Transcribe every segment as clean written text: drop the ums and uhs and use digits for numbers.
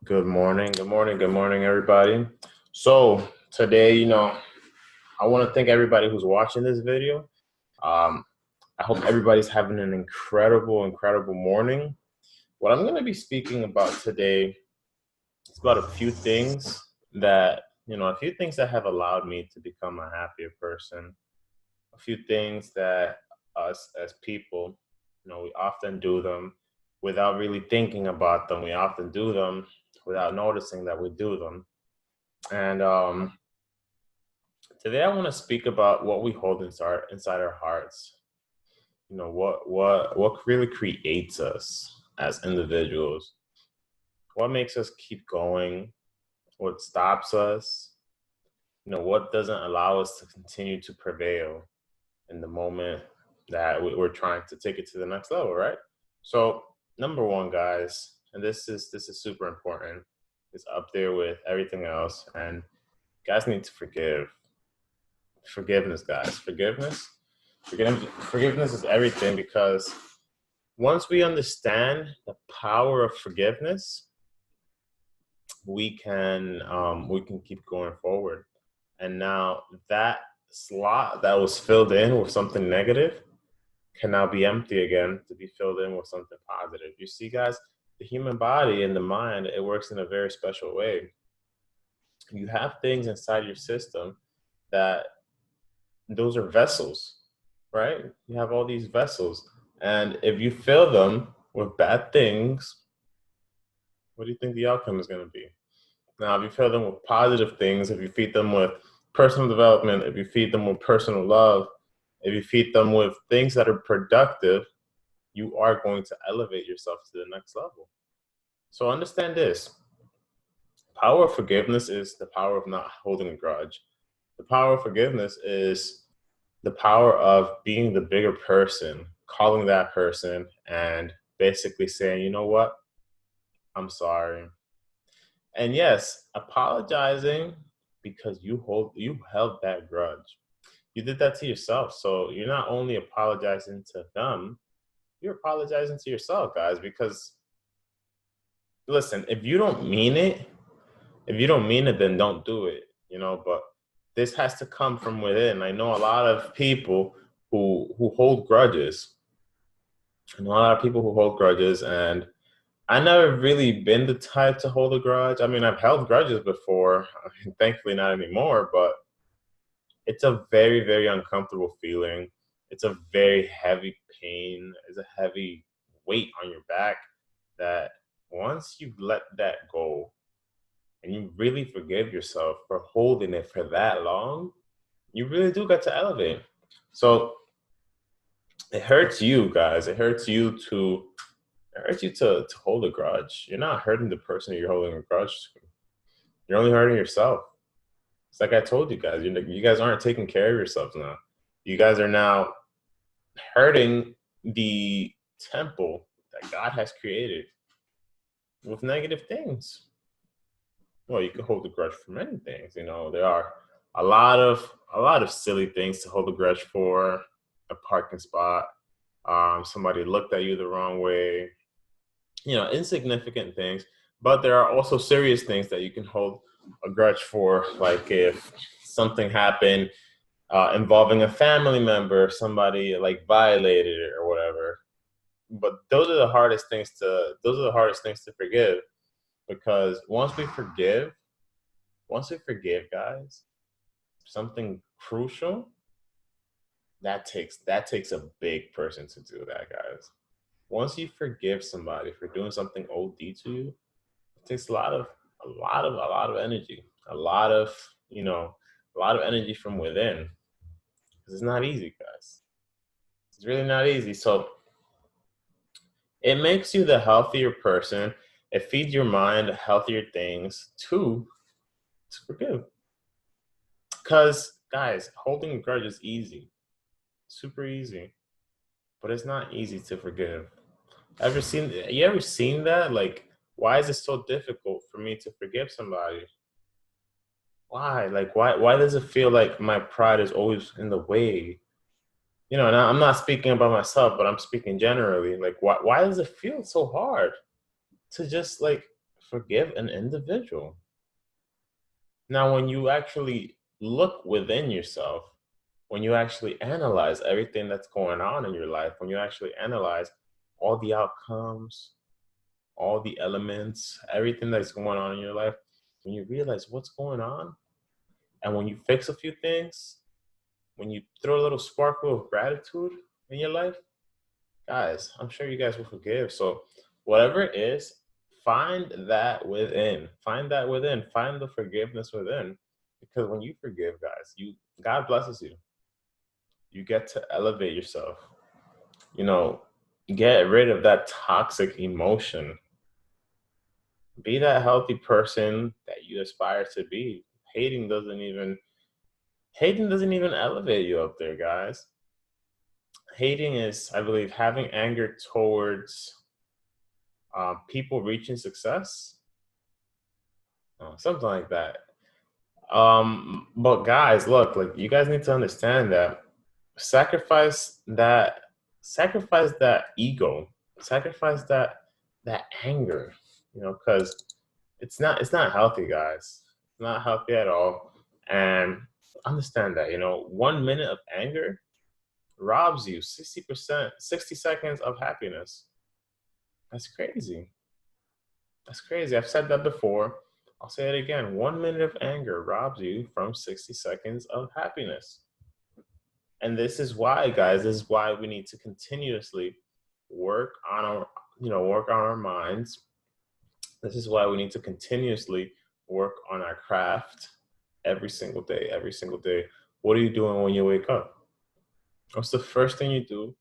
Good morning, everybody. So today, I want to thank everybody who's watching this video. Um, I hope everybody's having an incredible morning. What I'm going to be speaking about today is about a few things that have allowed me to become a happier person. A few things that us as people, we often do them without really thinking about them. We often do them without noticing that we do them. And today I want to speak about what we hold inside our hearts. What really creates us as individuals. What makes us keep going? What stops us? What doesn't allow us to continue to prevail in the moment that we're trying to take it to the next level, right? So, number one, guys, and this is super important. It's up there with everything else, and guys need to forgive. Forgiveness, guys. Forgiveness is everything, because once we understand the power of forgiveness, we can keep going forward. And now that slot that was filled in with something negative can now be empty again to be filled in with something positive. You see, guys, the human body and the mind, it works in a very special way. You have things inside your system that those are vessels, right? You have all these vessels. And if you fill them with bad things, what do you think the outcome is going to be? Now, if you fill them with positive things, if you feed them with personal development, if you feed them with personal love, if you feed them with things that are productive, you are going to elevate yourself to the next level. So understand this. Power of forgiveness is the power of not holding a grudge. The power of forgiveness is the power of being the bigger person, calling that person and basically saying, you know what? I'm sorry. And yes, apologizing because you held that grudge. You did that to yourself. So you're not only apologizing to them, you're apologizing to yourself, guys, because listen, if you don't mean it, then don't do it. But this has to come from within. I know a lot of people who hold grudges. I know a lot of people who hold grudges, and I never really been the type to hold a grudge. I mean, I've held grudges before, thankfully not anymore, but it's a very uncomfortable feeling. It's a very heavy pain. It's a heavy weight on your back that once you let that go and you really forgive yourself for holding it for that long, you really do get to elevate. So it hurts you, guys. It hurts you to hold a grudge. You're not hurting the person you're holding a grudge to. You're only hurting yourself. It's like I told you guys, you guys aren't taking care of yourselves now. You guys are now hurting the temple that God has created with negative things. Well, you can hold a grudge for many things. There are a lot of silly things to hold a grudge for. A parking spot, somebody looked at you the wrong way, insignificant things. But there are also serious things that you can hold a grudge for, like if something happened involving a family member, somebody like violated it or whatever. But those are the hardest things to forgive, because once we forgive, guys, something crucial, that takes a big person to do that, guys. Once you forgive somebody for doing something OD to you, it takes a lot of energy, a lot of you know, a lot of energy from within. Because it's not easy, guys. It's really not easy. So it makes you the healthier person. It feeds your mind healthier things to forgive. Because guys, holding a grudge is easy, super easy, but it's not easy to forgive. You ever seen that? Like, why is it so difficult for me to forgive somebody? Why? Like, why does it feel like my pride is always in the way? And I'm not speaking about myself, but I'm speaking generally. Like, why does it feel so hard to just like forgive an individual. Now, when you actually look within yourself, when you actually analyze everything that's going on in your life, when you actually analyze all the outcomes, all the elements, everything that's going on in your life, when you realize what's going on, and when you fix a few things, when you throw a little sparkle of gratitude in your life, guys, I'm sure you guys will forgive. So, whatever it is, find that within. Find that within. Find the forgiveness within. Because when you forgive, guys, God blesses you. You get to elevate yourself. You know, get rid of that toxic emotion. Be that healthy person that you aspire to be. Hating doesn't even hating doesn't even elevate you up there, guys. Hating is, I believe, having anger towards people reaching success, something like that. But guys, look, like you guys need to understand that sacrifice that sacrifice that ego, sacrifice that anger, because it's not healthy, guys. It's not healthy at all. And understand that, 1 minute of anger robs you 60%, 60 seconds of happiness. That's crazy. That's crazy. I've said that before. I'll say it again. 1 minute of anger robs you from 60 seconds of happiness. And this is why, guys, this is why we need to continuously work on our minds. This is why we need to continuously work on our craft every single day, every single day. What are you doing when you wake up? What's the first thing you do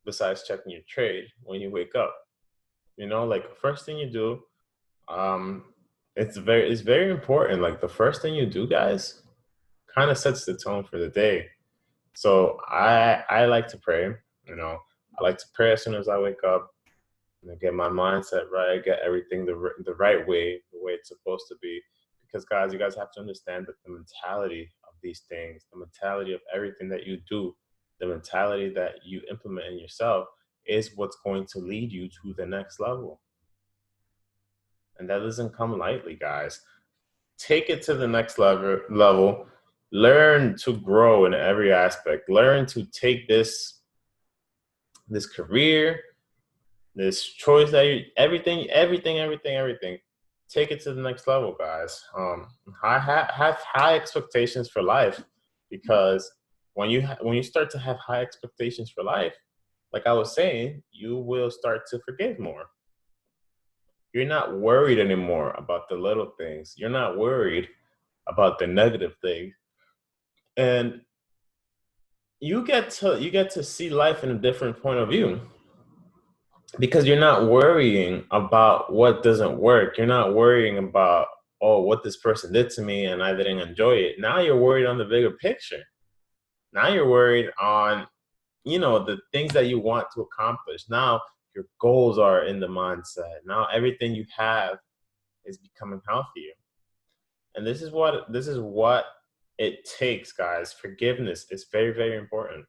besides checking your trade when you wake up? Like first thing you do, it's very important. Like the first thing you do, guys, kind of sets the tone for the day. So I like to pray. I like to pray as soon as I wake up, get my mindset right, get everything the right way, the way it's supposed to be. Because guys, you guys have to understand that the mentality of these things, the mentality of everything that you do, the mentality that you implement in yourself is what's going to lead you to the next level. And that doesn't come lightly, guys. Take it to the next level. Learn to grow in every aspect. Learn to take this career, this choice that everything. Take it to the next level, guys. Have high expectations for life, because when you start to have high expectations for life, like I was saying, you will start to forgive more. You're not worried anymore about the little things. You're not worried about the negative things, and you get to see life in a different point of view, because you're not worrying about what doesn't work. You're not worrying about, oh, what this person did to me and I didn't enjoy it. Now you're worried on the bigger picture. Now you're worried on, the things that you want to accomplish. Now your goals are in the mindset. Now everything you have is becoming healthier. And this is what it takes, guys. Forgiveness is very, very important.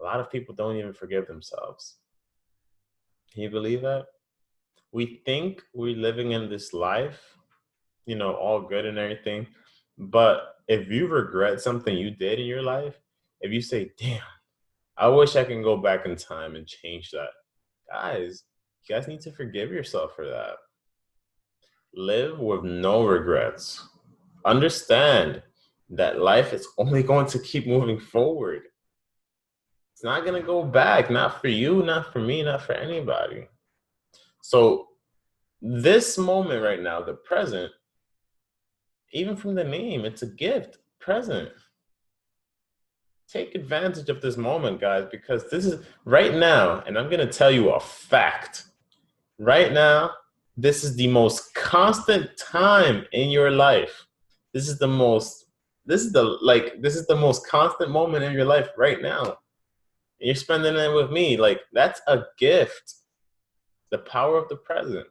A lot of people don't even forgive themselves. Can you believe that? We think we're living in this life, all good and everything. But if you regret something you did in your life, if you say, damn, I wish I can go back in time and change that. Guys, you guys need to forgive yourself for that. Live with no regrets. Understand that life is only going to keep moving forward. It's not going to go back, not for you, not for me, not for anybody. So this moment right now, the present, even from the name, it's a gift, present. Take advantage of this moment, guys, because this is right now, and I'm going to tell you a fact. Right now, this is the most constant time in your life. This is the most constant moment in your life right now. And you're spending it with me. Like, that's a gift. The power of the present.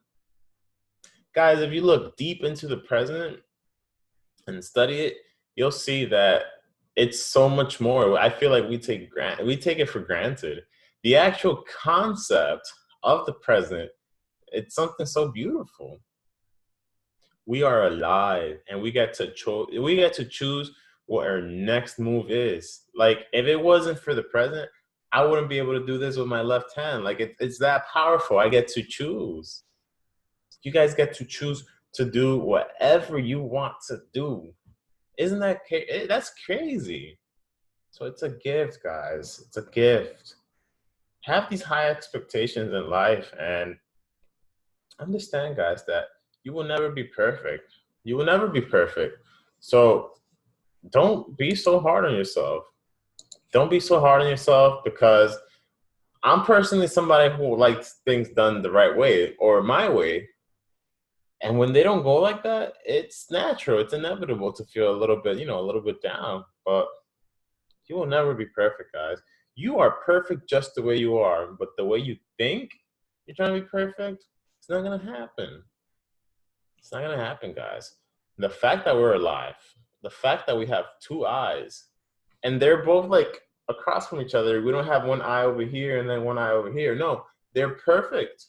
Guys, if you look deep into the present and study it, you'll see that it's so much more. I feel like we take it for granted. The actual concept of the present, it's something so beautiful. We are alive, and we get to choose what our next move is. Like, if it wasn't for the present, I wouldn't be able to do this with my left hand. Like, it's that powerful. I get to choose. You guys get to choose to do whatever you want to do. Isn't that that's crazy? So it's a gift, guys. It's a gift. Have these high expectations in life, and understand, guys, that you will never be perfect. You will never be perfect. So don't be so hard on yourself. Don't be so hard on yourself, because I'm personally somebody who likes things done the right way or my way. And when they don't go like that, it's natural. It's inevitable to feel a little bit, a little bit down. But you will never be perfect, guys. You are perfect just the way you are. But the way you think you're trying to be perfect, it's not going to happen. It's not going to happen, guys. The fact that we're alive, the fact that we have two eyes, and they're both like across from each other. We don't have one eye over here and then one eye over here. No, they're perfect.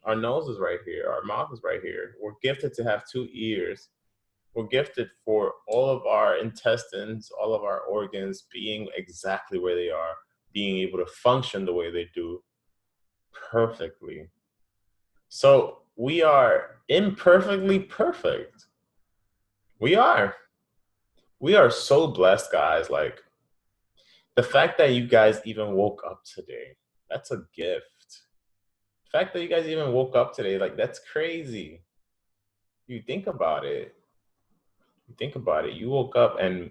Our nose is right here. Our mouth is right here. We're gifted to have two ears. We're gifted for all of our intestines, all of our organs being exactly where they are, being able to function the way they do perfectly. So we are imperfectly perfect. We are. We are so blessed, guys. Like, the fact that you guys even woke up today, that's a gift. The fact that you guys even woke up today, like, that's crazy. You think about it. You think about it. You woke up and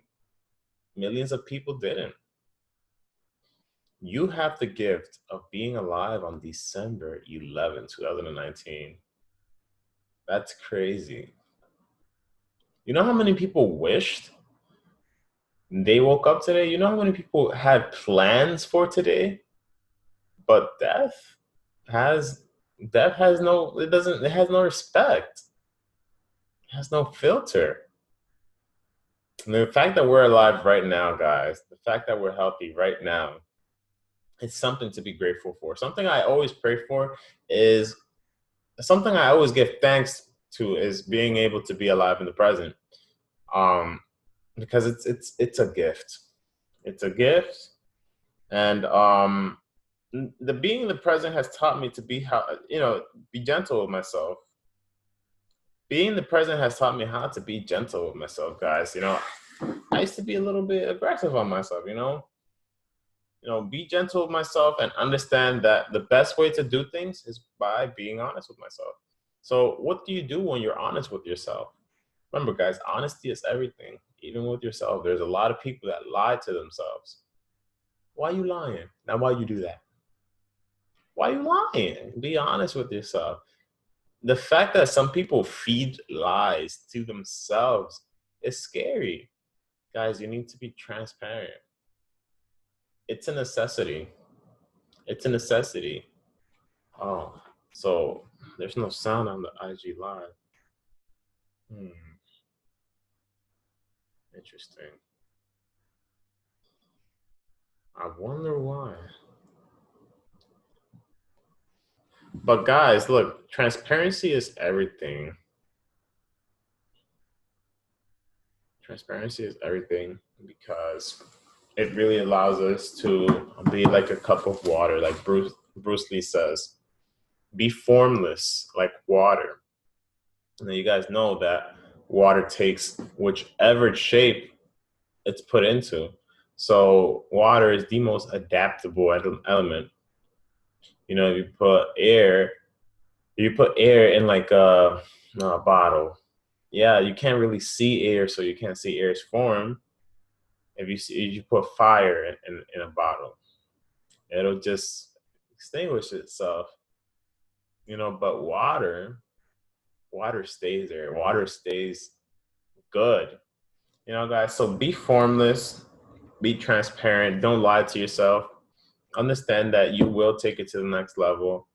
millions of people didn't. You have the gift of being alive on December 11th, 2019. That's crazy. You know how many people wished they woke up today? You know how many people had plans for today? But has has no, it has no respect. It has no filter. And the fact that we're alive right now, guys, the fact that we're healthy right now, it's something to be grateful for. Something I always pray for is something I always give thanks to is being able to be alive in the present. Um, because it's a gift. It's a gift. And the being in the present has taught me to be gentle with myself. Being in the present has taught me how to be gentle with myself, guys. I used to be a little bit aggressive on myself, be gentle with myself and understand that the best way to do things is by being honest with myself. So what do you do when you're honest with yourself? Remember, guys, honesty is everything, even with yourself. There's a lot of people that lie to themselves. Why are you lying? Now, why you do that? Why are you lying? Be honest with yourself. The fact that some people feed lies to themselves is scary. Guys, you need to be transparent. It's a necessity. It's a necessity. Oh, so there's no sound on the IG live. Interesting. I wonder why. But guys, look, transparency is everything. Transparency is everything because it really allows us to be like a cup of water, like Bruce Lee says. Be formless like water. Now you guys know that water takes whichever shape it's put into. So water is the most adaptable element. If you put air in like a bottle. Yeah, you can't really see air, so you can't see air's form. If you put fire in a bottle, it'll just extinguish itself. But water stays there. Water stays good. Guys, so be formless, be transparent, don't lie to yourself. Understand that you will take it to the next level.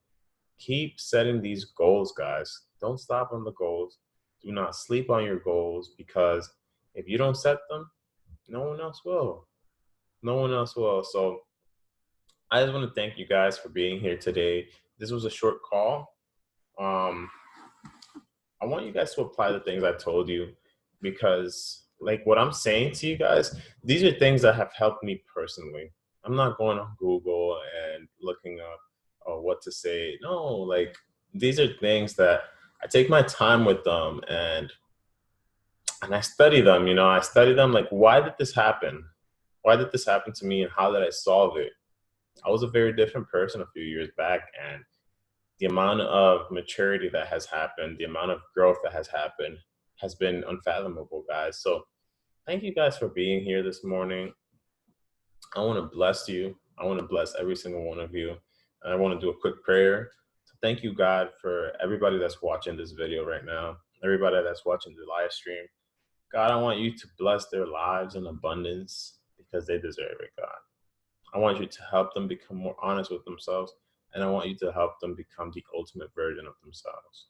Keep setting these goals, guys. Don't stop on the goals. Do not sleep on your goals, because if you don't set them, no one else will. No one else will. So I just want to thank you guys for being here today. This was a short call. Um, I want you guys to apply the things I told you, because like what I'm saying to you guys, these are things that have helped me personally. I'm not going on Google and looking up what to say. No, like these are things that I take my time with them, and I study them, you know, I study them like, why did this happen? Why did this happen to me, and how did I solve it? I was a very different person a few years back, and the amount of maturity that has happened, the amount of growth that has happened has been unfathomable, guys. So thank you guys for being here this morning. I want to bless you. I want to bless every single one of you. And I want to do a quick prayer. So thank you, God, for everybody that's watching this video right now, everybody that's watching the live stream. God, I want you to bless their lives in abundance because they deserve it, God. I want you to help them become more honest with themselves, and I want you to help them become the ultimate version of themselves.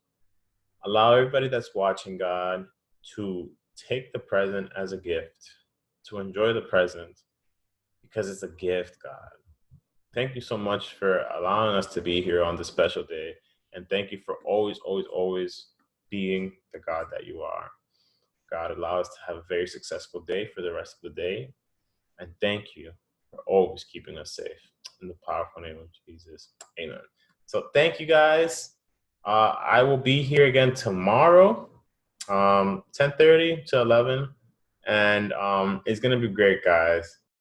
Allow everybody that's watching, God, to take the present as a gift, to enjoy the present because it's a gift, God. Thank you so much for allowing us to be here on this special day. And thank you for always, always, always being the God that you are. God, allow us to have a very successful day for the rest of the day. And thank you for always keeping us safe. In the powerful name of Jesus. Amen. So thank you guys. I will be here again tomorrow, 10:30 to 11. And it's going to be great, guys.